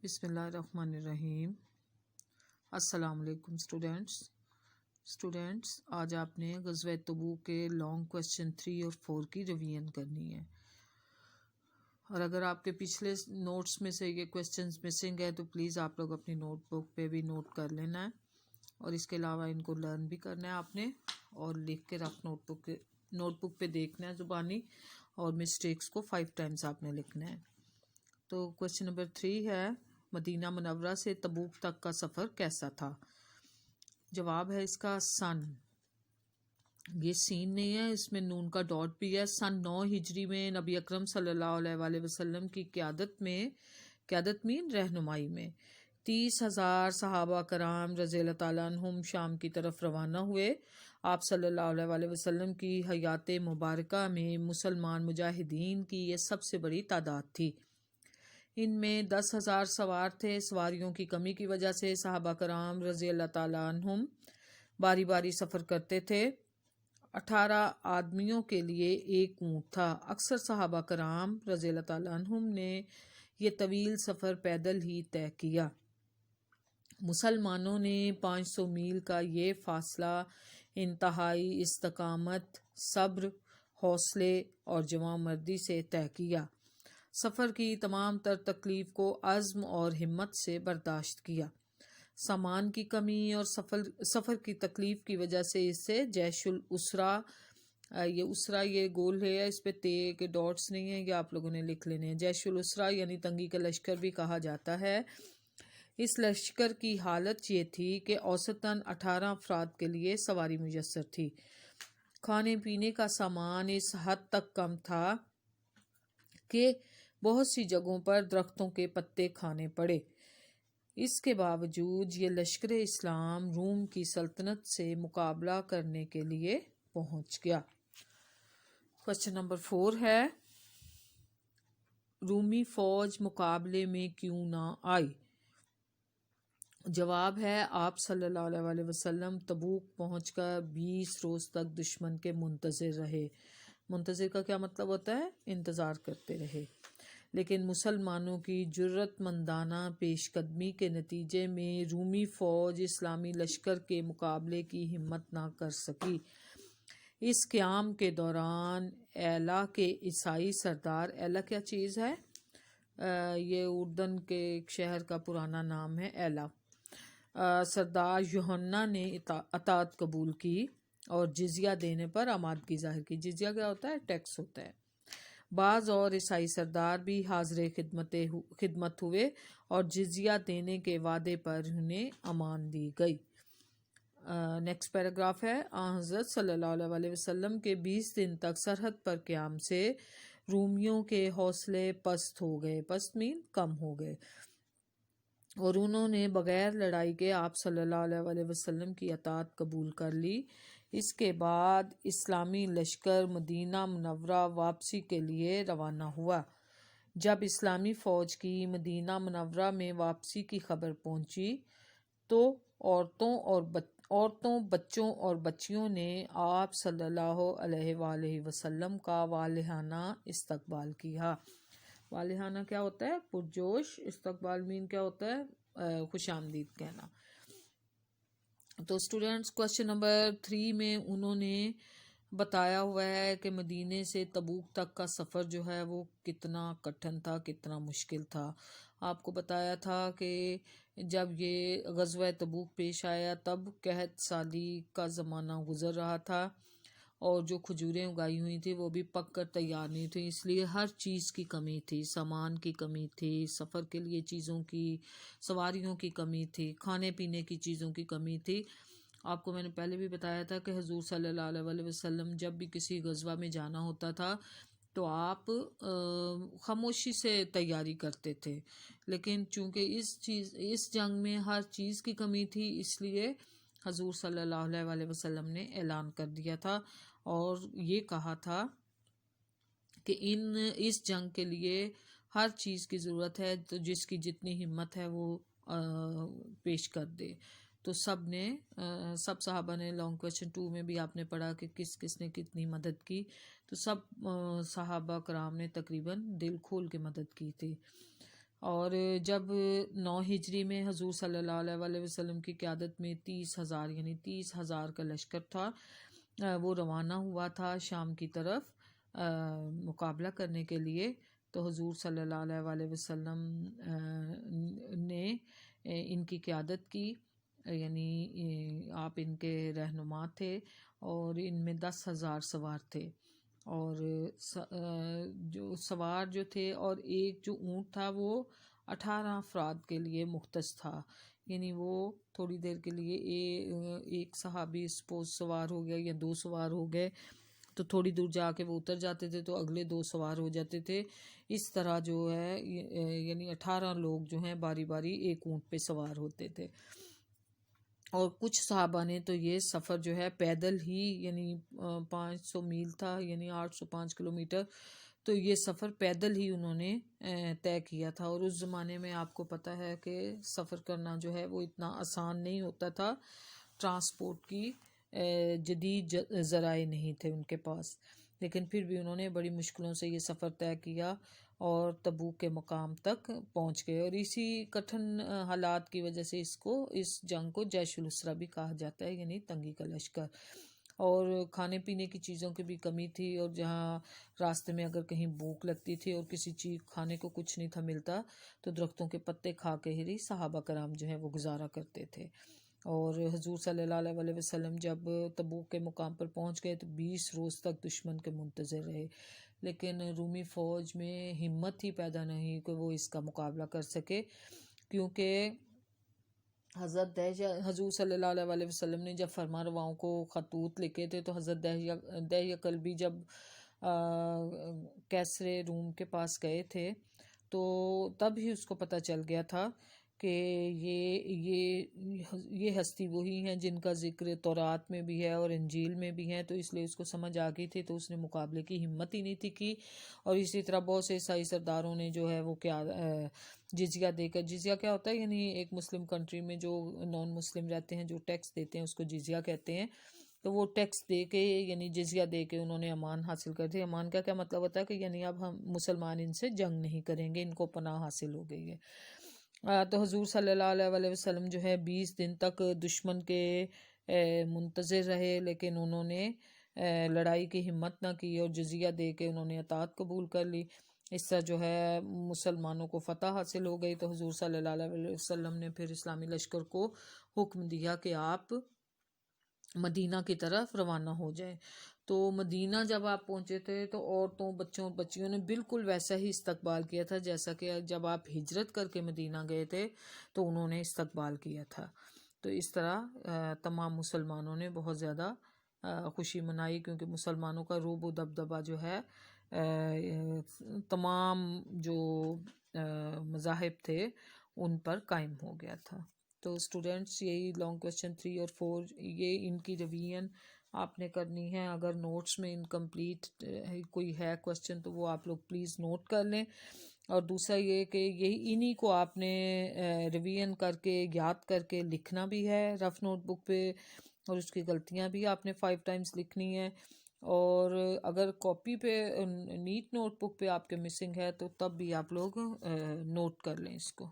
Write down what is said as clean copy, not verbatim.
بسم اللہ الرحمن الرحیم۔ السلام علیکم اسٹوڈینٹس، آج آپ نے غزوہ تبوک کے لانگ کویسچن 3 اور 4 کی ریویژن کرنی ہے، اور اگر آپ کے پچھلے نوٹس میں سے یہ کویسچنز مسنگ ہے تو پلیز آپ لوگ اپنی نوٹ بک پہ بھی نوٹ کر لینا ہے، اور اس کے علاوہ ان کو لرن بھی کرنا ہے آپ نے، اور لکھ کے رکھ نوٹ بک پہ دیکھنا ہے زبانی، اور مسٹیکس کو 5 ٹائمز آپ نے لکھنا ہے۔ تو کویسچن نمبر 3 ہے، مدینہ منورہ سے تبوک تک کا سفر کیسا تھا؟ جواب ہے اس کا سن، یہ سین نہیں ہے، اس میں نون کا ڈاٹ بھی ہے۔ سن 9 ہجری میں نبی اکرم صلی اللہ علیہ وآلہ وسلم کی قیادت میں رہنمائی میں 30,000 صحابہ کرام رضی اللہ تعالیٰ عنہم شام کی طرف روانہ ہوئے۔ آپ صلی اللہ علیہ وآلہ وسلم کی حیات مبارکہ میں مسلمان مجاہدین کی یہ سب سے بڑی تعداد تھی۔ ان میں 10,000 سوار تھے۔ سواریوں کی کمی کی وجہ سے صحابہ کرام رضی اللہ تعالیٰ عنہم باری باری سفر کرتے تھے۔ 18 آدمیوں کے لیے ایک اونٹ تھا۔ اکثر صحابہ کرام رضی اللہ تعالیٰ عنہم نے یہ طویل سفر پیدل ہی طے کیا۔ مسلمانوں نے 500 میل کا یہ فاصلہ انتہائی استقامت، صبر، حوصلے اور جواں مردی سے طے کیا۔ سفر کی تمام تر تکلیف کو عزم اور ہمت سے برداشت کیا۔ سامان کی کمی اور سفر کی تکلیف کی وجہ سے اسے جیش الاسرا، یہ اسرا یہ گول ہے، اس پہ تے کے ڈاٹس نہیں ہیں، یہ آپ لوگوں نے لکھ لینے ہیں۔ جیش الاسرا یعنی تنگی کا لشکر بھی کہا جاتا ہے۔ اس لشکر کی حالت یہ تھی کہ اوسطاً 18 افراد کے لیے سواری میسر تھی۔ کھانے پینے کا سامان اس حد تک کم تھا کہ بہت سی جگہوں پر درختوں کے پتے کھانے پڑے۔ اس کے باوجود یہ لشکر اسلام روم کی سلطنت سے مقابلہ کرنے کے لیے پہنچ گیا۔ کویسچن نمبر 4 ہے، رومی فوج مقابلے میں کیوں نہ آئی؟ جواب ہے، آپ صلی اللہ علیہ وآلہ وسلم تبوک پہنچ کر 20 روز تک دشمن کے منتظر رہے۔ منتظر کا کیا مطلب ہوتا ہے؟ انتظار کرتے رہے، لیکن مسلمانوں کی جرأت مندانہ پیش قدمی کے نتیجے میں رومی فوج اسلامی لشکر کے مقابلے کی ہمت نہ کر سکی۔ اس قیام کے دوران ایلا کے عیسائی سردار، ایلا کیا چیز ہے؟ یہ اردن کے ایک شہر کا پرانا نام ہے ایلا۔ سردار یوحنا نے اطاعت قبول کی اور جزیہ دینے پر آمادگی ظاہر کی۔ جزیہ کیا ہوتا ہے؟ ٹیکس ہوتا ہے۔ بعض اور عیسائی سردار بھی حاضر خدمت ہوئے اور جزیہ دینے کے وعدے پر انہیں امان دی گئی۔ نیکسٹ پیراگراف ہے، حضرت صلی اللہ علیہ وآلہ وسلم کے 20 دن تک سرحد پر قیام سے رومیوں کے حوصلے پست ہو گئے، پست مین کم ہو گئے، اور انہوں نے بغیر لڑائی کے آپ صلی اللہ علیہ وآلہ وسلم کی اطاعت قبول کر لی۔ اس کے بعد اسلامی لشکر مدینہ منورہ واپسی کے لیے روانہ ہوا۔ جب اسلامی فوج کی مدینہ منورہ میں واپسی کی خبر پہنچی تو عورتوں، بچوں اور بچیوں نے آپ صلی اللہ علیہ وآلہ وسلم کا والہانہ استقبال کیا۔ والہانہ کیا ہوتا ہے؟ پرجوش۔ استقبال مین کیا ہوتا ہے؟ خوش آمدید کہنا۔ تو اسٹوڈینٹس، کویسچن نمبر 3 میں انہوں نے بتایا ہوا ہے کہ مدینے سے تبوک تک کا سفر جو ہے وہ کتنا کٹھن تھا، کتنا مشکل تھا۔ آپ کو بتایا تھا کہ جب یہ غزوہ تبوک پیش آیا تب قحط سالی کا زمانہ گزر رہا تھا، اور جو کھجوریں اگائی ہوئی تھی وہ بھی پک کر تیار نہیں تھی، اس لیے ہر چیز کی کمی تھی۔ سامان کی کمی تھی، سفر کے لیے چیزوں کی، سواریوں کی کمی تھی، کھانے پینے کی چیزوں کی کمی تھی۔ آپ کو میں نے پہلے بھی بتایا تھا کہ حضور صلی اللہ علیہ وآلہ وسلم جب بھی کسی غزوہ میں جانا ہوتا تھا تو آپ خاموشی سے تیاری کرتے تھے، لیکن چونکہ اس جنگ میں ہر چیز کی کمی تھی، اس لیے حضور صلی اللہ علیہ وآلہ وسلم نے اعلان کر دیا تھا اور یہ کہا تھا کہ اس جنگ کے لیے ہر چیز کی ضرورت ہے، تو جس کی جتنی ہمت ہے وہ پیش کر دے۔ تو سب صحابہ نے، لانگ کویسچن 2 میں بھی آپ نے پڑھا کہ کس کس نے کتنی مدد کی، تو سب صحابہ کرام نے تقریباً دل کھول کے مدد کی تھی۔ اور جب 9 ہجری میں حضور صلی اللہ علیہ وآلہ وسلم کی قیادت میں 30,000 یعنی 30,000 کا لشکر تھا، وہ روانہ ہوا تھا شام کی طرف مقابلہ کرنے کے لیے، تو حضور صلی اللہ علیہ وآلہ وسلم نے ان کی قیادت کی، یعنی آپ ان کے رہنما تھے، اور ان میں 10,000 سوار تھے، اور جو سوار جو تھے، اور ایک جو اونٹ تھا وہ 18 افراد کے لیے مختص تھا، یعنی وہ تھوڑی دیر کے لیے ایک صحابی سپوز سوار ہو گیا یا 2 سوار ہو گئے تو تھوڑی دور جا کے وہ اتر جاتے تھے تو اگلے 2 سوار ہو جاتے تھے، اس طرح جو ہے یعنی 18 لوگ جو ہیں باری باری ایک اونٹ پہ سوار ہوتے تھے۔ اور کچھ صحابہ نے تو یہ سفر جو ہے پیدل ہی، یعنی 500 میل تھا، یعنی 805 کلومیٹر، تو یہ سفر پیدل ہی انہوں نے طے کیا تھا، اور اس زمانے میں آپ کو پتہ ہے کہ سفر کرنا جو ہے وہ اتنا آسان نہیں ہوتا تھا، ٹرانسپورٹ کی جدید ذرائع نہیں تھے ان کے پاس، لیکن پھر بھی انہوں نے بڑی مشکلوں سے یہ سفر طے کیا اور تبوک کے مقام تک پہنچ گئے، اور اسی کٹھن حالات کی وجہ سے اس جنگ کو جیش الاسرا بھی کہا جاتا ہے، یعنی تنگی کا لشکر۔ اور کھانے پینے کی چیزوں کی بھی کمی تھی، اور جہاں راستے میں اگر کہیں بھوک لگتی تھی اور کسی چیز کھانے کو کچھ نہیں تھا ملتا تو درختوں کے پتے کھا کے ہی صحابہ کرام جو ہے وہ گزارا کرتے تھے۔ اور حضور صلی اللہ علیہ وآلہ وسلم جب تبوک کے مقام پر پہنچ گئے تو 20 روز تک دشمن کے منتظر رہے، لیکن رومی فوج میں ہمت ہی پیدا نہیں کہ وہ اس کا مقابلہ کر سکے، کیونکہ حضور صلی اللہ علیہ وآلہ وسلم نے جب فرما رواؤں کو خطوط لکھے تھے تو حضرت دہیہ کلبی جب کیسر روم کے پاس گئے تھے تو تب ہی اس کو پتہ چل گیا تھا کہ یہ ہستی وہی ہیں جن کا ذکر تورات میں بھی ہے اور انجیل میں بھی ہے، تو اس لیے اس کو سمجھ آ گئی تھی، تو اس نے مقابلے کی ہمت ہی نہیں تھی کی۔ اور اسی طرح بہت سے عیسائی سرداروں نے جو ہے وہ کیا جزیہ دے کر، جزیہ کیا ہوتا ہے، یعنی ایک مسلم کنٹری میں جو نان مسلم رہتے ہیں جو ٹیکس دیتے ہیں اس کو جزیہ کہتے ہیں، تو وہ ٹیکس دے کے یعنی جزیہ دے کے انہوں نے امان حاصل کر دی۔ امان کا کیا مطلب ہوتا ہے کہ یعنی اب ہم مسلمان ان سے جنگ نہیں کریں گے، ان کو پناہ حاصل ہو گئی ہے۔ تو حضور صلی اللہ علیہ وآلہ وسلم جو ہے 20 دن تک دشمن کے منتظر رہے، لیکن انہوں نے لڑائی کی ہمت نہ کی اور جزیہ دے کے انہوں نے اطاعت قبول کر لی، اس طرح جو ہے مسلمانوں کو فتح حاصل ہو گئی۔ تو حضور صلی اللہ علیہ وسلم نے پھر اسلامی لشکر کو حکم دیا کہ آپ مدینہ کی طرف روانہ ہو جائیں۔ تو مدینہ جب آپ پہنچے تھے تو عورتوں بچوں بچیوں نے بالکل ویسا ہی استقبال کیا تھا جیسا کہ جب آپ ہجرت کر کے مدینہ گئے تھے تو انہوں نے استقبال کیا تھا۔ تو اس طرح تمام مسلمانوں نے بہت زیادہ خوشی منائی، کیونکہ مسلمانوں کا رعب و دبدبہ جو ہے تمام جو مذاہب تھے ان پر قائم ہو گیا تھا۔ تو اسٹوڈینٹس یہی لانگ کویسچن 3 اور 4 یہ ان کی ریویژن آپ نے کرنی ہے۔ اگر نوٹس میں انکمپلیٹ کوئی ہے کویسچن تو وہ آپ لوگ پلیز نوٹ کر لیں، اور دوسرا یہ کہ یہی انہی کو آپ نے ریویژن کر کے یاد کر کے لکھنا بھی ہے رف نوٹ بک پہ، اور اس کی غلطیاں بھی آپ نے 5 ٹائمز لکھنی ہے، اور اگر کاپی پہ نیٹ نوٹ بک پہ آپ کے مسنگ ہے تو تب بھی آپ لوگ نوٹ کر لیں اس کو۔